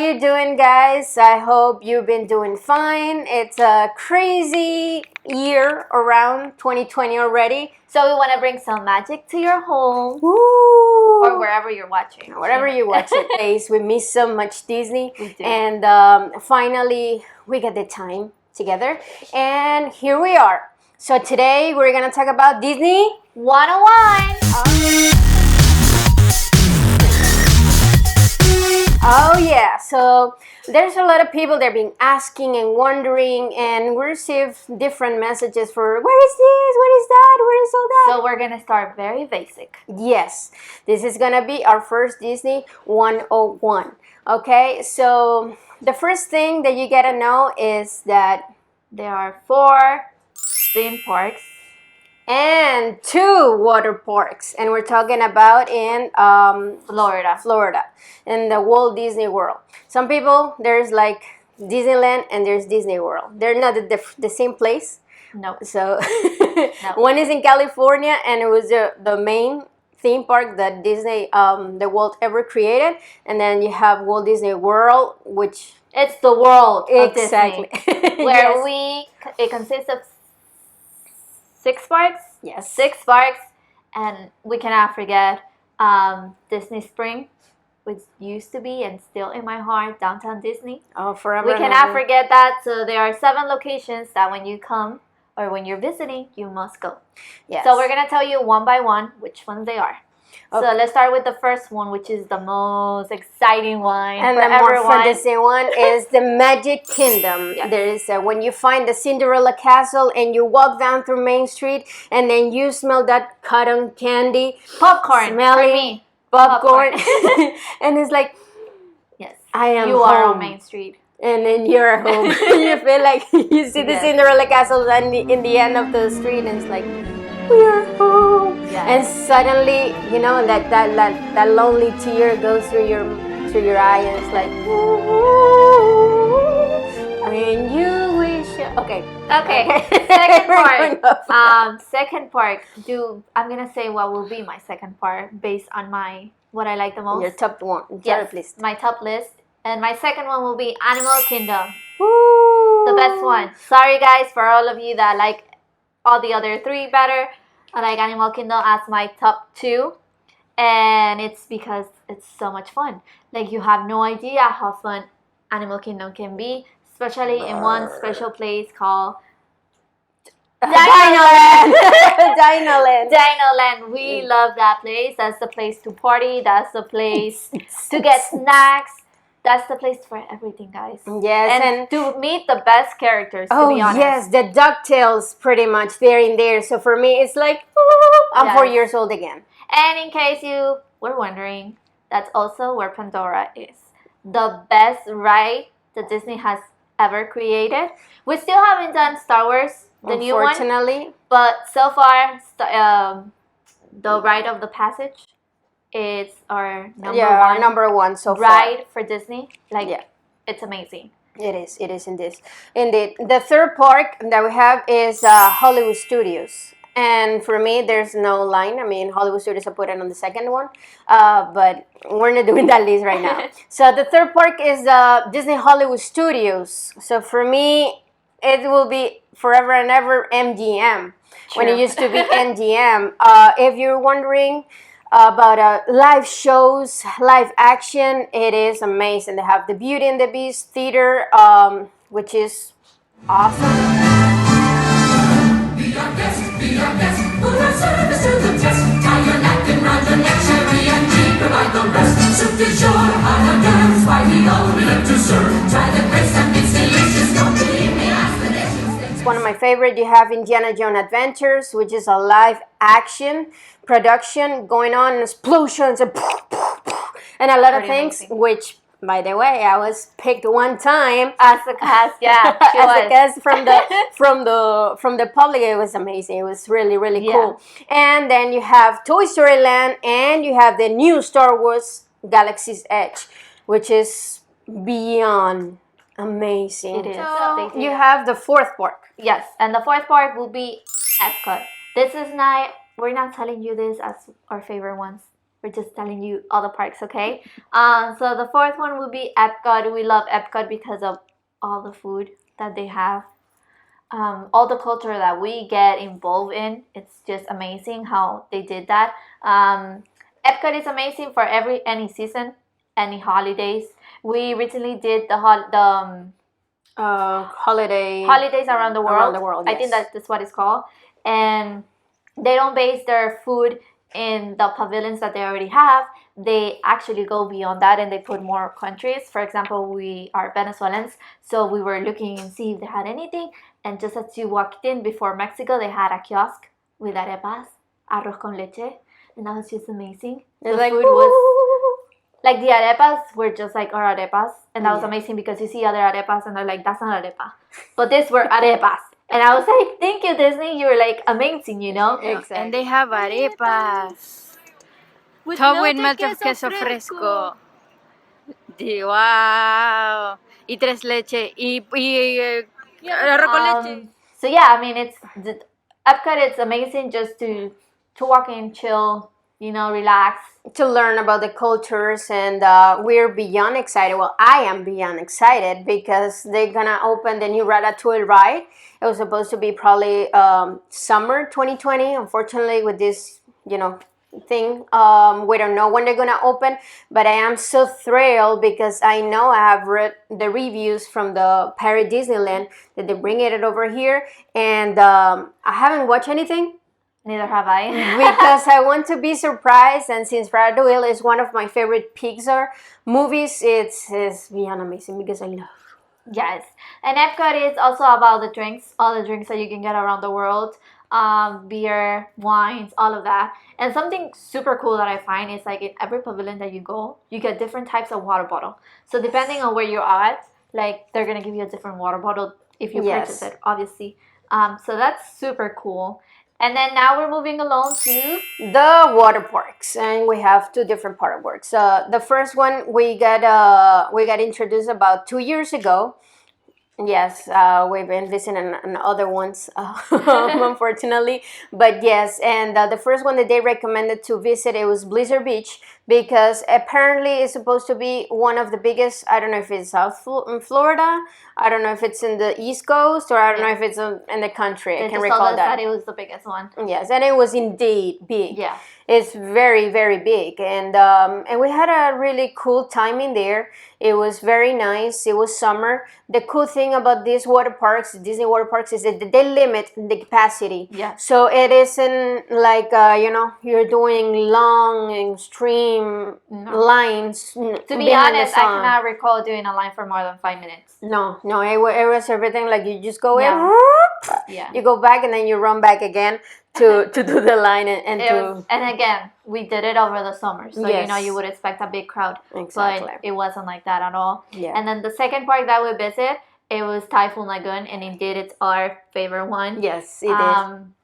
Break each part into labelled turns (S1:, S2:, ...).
S1: you doing, guys? I hope you've been doing fine. It's a crazy year around 2020 already.
S2: So we want to bring some magic to your home.
S1: Woo!
S2: Or wherever you're watching.
S1: Wherever you watch it, please. We miss so much Disney.
S2: We do.
S1: And finally, we get the time together. And here we are. So today, we're going to talk about Disney
S2: 101.
S1: Oh yeah, so there's a lot of people that have been asking and wondering, and we receive different messages for where is this, what is that, where is all that?
S2: So we're gonna start very basic.
S1: Yes, this is gonna be our first Disney 101. Okay, so the first thing that you gotta know is that
S2: there are 4 theme parks
S1: and 2 water parks, and we're talking about in Florida, in the Walt Disney World. Some people, there's like Disneyland and there's Disney World. They're not the same place.
S2: No.
S1: So
S2: No.
S1: One is in California, and it was the main theme park that Disney, the Walt ever created, and then you have Walt Disney World, which
S2: it's the world of
S1: exactly
S2: Disney, where
S1: yes.
S2: it consists of 6 parks.
S1: Yes,
S2: 6 parks, and we cannot forget Disney Spring, which used to be and still in my heart, Downtown Disney.
S1: Oh, forever.
S2: We cannot forget that. So there are 7 locations that when you come or when you're visiting, you must go.
S1: Yes.
S2: So we're gonna tell you one by one which ones they are.
S1: Okay.
S2: So let's start with the first one, which is the most exciting one.
S1: And
S2: for
S1: the more
S2: everyone.
S1: fantasy one is the Magic Kingdom.
S2: Yes.
S1: There is when you find the Cinderella Castle and you walk down through Main Street and then you smell that cotton candy,
S2: popcorn,
S1: smelling
S2: for me.
S1: popcorn, and it's like,
S2: yes,
S1: I am
S2: you
S1: home.
S2: are on Main Street.
S1: And then you're home. You feel like you see the
S2: Yes.
S1: Cinderella Castle and in the end of the street, and it's like, we are home.
S2: Yes.
S1: And suddenly, you know, that lonely tear goes through your eye, and it's like, when you wish. Okay.
S2: Second part. Second part. I'm gonna say what will be my second part based on what I like the most.
S1: Your top one.
S2: Yes,
S1: list.
S2: my top list. And my second one will be Animal Kingdom.
S1: Woo!
S2: The best one. Sorry guys for all of you that like all the other 3 better. I like Animal Kingdom as my top 2. And it's because it's so much fun. Like, you have no idea how fun Animal Kingdom can be, especially in one special place called
S1: Dinoland. Dinoland.
S2: Dinoland. We love that place. That's the place to party. That's the place to get snacks. That's the place for everything, guys.
S1: Yes,
S2: and to meet the best characters, to be honest.
S1: Yes, the DuckTales pretty much they're in there. So for me, it's like, I'm 4 years old again.
S2: And in case you were wondering, that's also where Pandora is. The best ride that Disney has ever created. We still haven't done Star Wars, the new one.
S1: Unfortunately.
S2: But so far, the Ride of the Passage is our
S1: number one so
S2: ride
S1: far.
S2: for Disney. It's amazing.
S1: It is indeed. The third park that we have is Hollywood Studios. And for me, there's no line. I mean, Hollywood Studios, I put it on the second one. But we're not doing that list right now. So the third park is Disney Hollywood Studios. So for me, it will be forever and ever MGM.
S2: True.
S1: When it used to be MGM. If you're wondering about live shows, live action, it is amazing. They have the Beauty and the Beast theater, which is awesome.
S3: Be our guest, put our service to the test. Tie your napkin round your neck, Sherry and tea, provide the rest. Soup du jour, hors d'oeuvres, why we only live to serve. Try the grace and it's delicious, don't believe me, ask the dishes.
S1: It's one of my favorite. You have Indiana Jones Adventures, which is a live action production going on, explosions and a lot of things,
S2: amazing.
S1: Which, by the way, I was picked one time
S2: As a cast, yeah, she
S1: as
S2: was.
S1: a guest from the public. It was amazing. It was really cool. And then you have Toy Story Land, and you have the new Star Wars Galaxy's Edge, which is beyond amazing.
S2: It is.
S1: So you have the fourth park.
S2: Yes, and the fourth part will be Epcot. This is not. We're not telling you this as our favorite ones. We're just telling you all the parks, okay? So the fourth one would be Epcot. We love Epcot because of all the food that they have. All the culture that we get involved in. It's just amazing how they did that. Epcot is amazing for any season, any holidays. We recently did holidays around the world.
S1: Around the world,
S2: I think
S1: yes.
S2: that's what it's called. And they don't base their food in the pavilions that they already have. They actually go beyond that and they put more countries. For example, we are Venezuelans, so we were looking and see if they had anything. And just as you walked in before Mexico, they had a kiosk with arepas, arroz con leche, and that was just amazing. The
S1: It's like,
S2: food was like the arepas were just like our arepas, and that was
S1: Yeah.
S2: amazing because you see other arepas and they're like, that's not arepa, but these were arepas, and I was like, thank you Disney, you were like amazing, you know.
S1: Exactly.
S4: And they have arepas. Top with melt of queso fresco. Wow. Y tres leche. Y arroz con leche.
S2: So yeah, I mean, Epcot. It's amazing just to walk in, chill, you know, relax.
S1: To learn about the cultures, and we're beyond excited. Well, I am beyond excited because they're gonna open the new Ratatouille ride. It was supposed to be probably summer 2020. Unfortunately, with this, thing, we don't know when they're gonna open. But I am so thrilled because I know I have read the reviews from the Paris Disneyland that they bring it over here, and I haven't watched anything.
S2: Neither have I.
S1: Because I want to be surprised, and since Ratatouille is one of my favorite Pixar movies, it's beyond amazing because I love.
S2: Yes, and Epcot is also about the drinks, all the drinks that you can get around the world, beer, wines, all of that. And something super cool that I find is like in every pavilion that you go, you get different types of water bottle. So depending on where you're at, like they're gonna give you a different water bottle if you purchase it, obviously. So that's super cool. And then now we're moving along to
S1: The water parks, and we have two different water parks. The first one we got introduced about 2 years ago. Yes, we've been visiting on other ones, unfortunately. But yes, and the first one that they recommended to visit, it was Blizzard Beach, because apparently it's supposed to be one of the biggest. I don't know if it's in Florida. I don't know if it's in the East Coast, or I don't know if it's in the country. I
S2: they
S1: can
S2: just told
S1: recall
S2: us
S1: that.
S2: that it was the biggest one.
S1: Yes, and it was indeed big.
S2: Yeah.
S1: It's very, very big, and we had a really cool time in there. It was very nice. It was summer. The cool thing about these water parks, Disney water parks, is that they limit the capacity.
S2: Yeah.
S1: So it isn't like you're doing long extreme lines.
S2: To be honest, I cannot recall doing a line for more than 5 minutes.
S1: No, it was everything like you just go in,
S2: Yeah.
S1: you go back, and then you run back again to do the line and
S2: And again, we did it over the summer, so
S1: Yes.
S2: you would expect a big crowd.
S1: Exactly.
S2: But it wasn't like that at all.
S1: Yeah.
S2: And then the second park that we visit, it was Typhoon Lagoon, and indeed it's our favorite one.
S1: Yes, it is.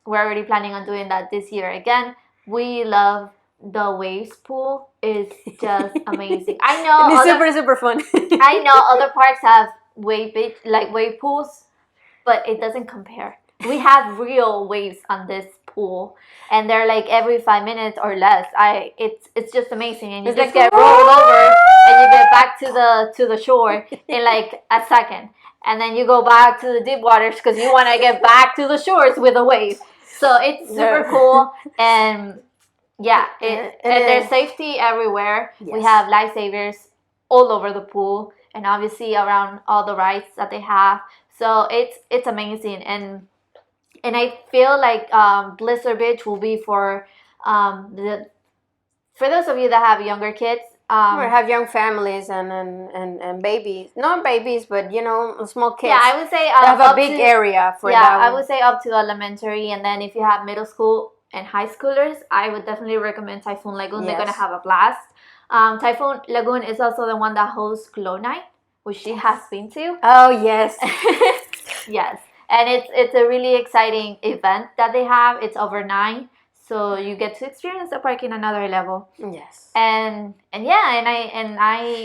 S2: We're already planning on doing that this year again. We love the waves pool. It's just amazing. I know
S1: And it's super fun.
S2: I know other parks have wave pools, but it doesn't compare. We have real waves on this pool, and they're like every 5 minutes or less. It's just amazing, and you
S1: It's
S2: just
S1: like,
S2: get rolled over, and you get back to the shore in like a second, and then you go back to the deep waters because you want to get back to the shores with a wave. So it's super cool, and yeah, and there's safety everywhere. We
S1: Yes.
S2: have lifesavers all over the pool, and obviously around all the rides that they have. So it's amazing, and I feel like Blizzard Beach will be for for those of you that have younger kids.
S1: Or have young families and babies, not babies, but small kids.
S2: Yeah, I would say
S1: they have a
S2: up
S1: big
S2: to,
S1: area for
S2: yeah,
S1: that
S2: I
S1: one.
S2: would say up to elementary, and then if you have middle school and high schoolers, I would definitely recommend Typhoon Lagoon. They're
S1: Yes.
S2: gonna have a blast. Typhoon Lagoon is also the one that hosts Glow Night, which she has been to.
S1: Oh yes.
S2: Yes, and it's a really exciting event that they have. It's overnight, so you get to experience the park in another level.
S1: Yes.
S2: And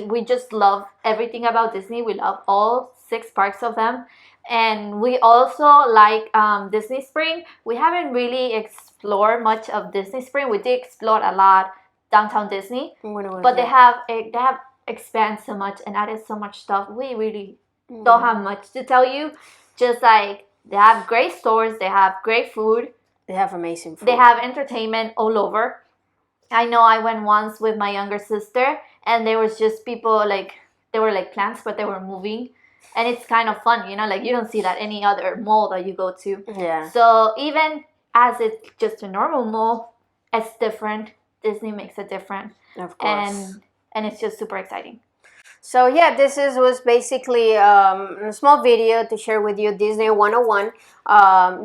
S2: we just love everything about Disney. We love all 6 parks of them, and we also like Disney Spring. We haven't really explored much of Disney Spring. We did explore a lot Downtown Disney.
S1: What was
S2: But
S1: that?
S2: they have expanded so much and added so much stuff. We really don't have much to tell you. Just like they have great stores, they have great food,
S1: They have amazing food.
S2: they have entertainment all over. I know I went once with my younger sister, and there was just people like they were like plants, but they were moving, and it's kind of fun, you know. Like you don't see that any other mall that you go to.
S1: Yeah.
S2: So even as it's just a normal mall, it's different. Disney makes it different,
S1: Of course.
S2: and it's just super exciting.
S1: So yeah, was basically a small video to share with you Disney 101,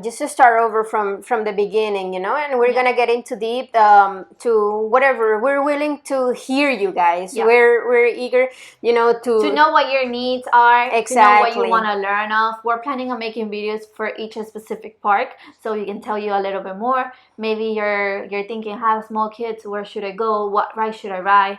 S1: just to start over from the beginning, you know, and we're gonna get into deep to whatever we're willing to hear you guys.
S2: Yeah.
S1: We're eager, you know,
S2: To know what your needs are, to know what
S1: Exactly.
S2: you want to learn of. We're planning on making videos for each specific park, so we can tell you a little bit more. Maybe you're thinking, have small kids, where should I go? What ride should I ride?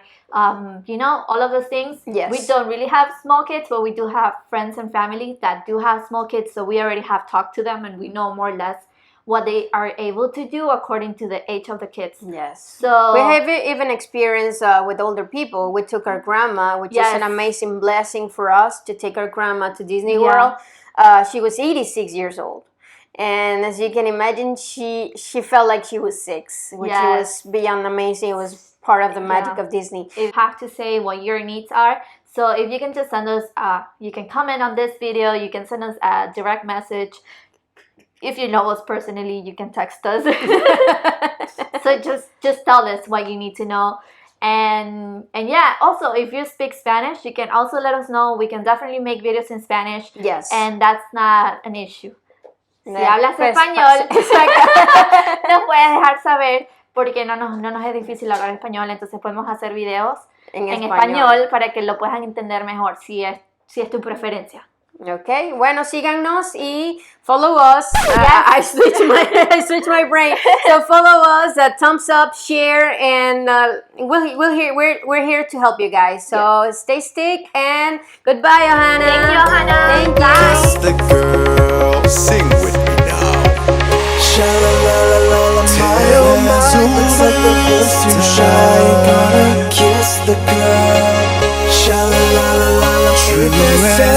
S2: You know, all of those things.
S1: Yes.
S2: We don't really have small kids, but we do have friends and family that do have small kids, so we already have talked to them and we know more or less what they are able to do according to the age of the kids.
S1: Yes.
S2: So
S1: We have even experience with older people. We took our grandma, which is an
S2: Yes.
S1: amazing blessing for us to take our grandma to Disney
S2: Yeah.
S1: World. She was 86 years old. And as you can imagine, she felt like she was 6, which
S2: Yes.
S1: was beyond amazing. It was part of the magic
S2: Yeah.
S1: of Disney.
S2: You have to say what your needs are. So if you can just send us, you can comment on this video, you can send us a direct message. If you know us personally, you can text us. So just tell us what you need to know. And yeah, also if you speak Spanish, you can also let us know. We can definitely make videos in Spanish.
S1: Yes.
S2: And that's not an issue. Si
S1: Yeah,
S2: hablas
S1: pues,
S2: español,
S1: exacto.
S2: nos puedes dejar saber porque no nos es difícil hablar español, entonces podemos hacer videos
S1: En
S2: en
S1: español.
S2: español para que lo puedan entender mejor si es tu preferencia.
S1: Okay, bueno, síganos y follow us. I switch my brain. So follow us, thumbs up, share, and we're here to help you guys. So stay stick and goodbye, Johanna.
S2: Thank you, Johanna.
S1: Thank you.
S2: Bye.
S5: Kiss the girl, sing with me now.
S6: Sha la la la la la, my oh my, looks like the first to shine. Gonna kiss the girl. Sha la la la la la, trip is set.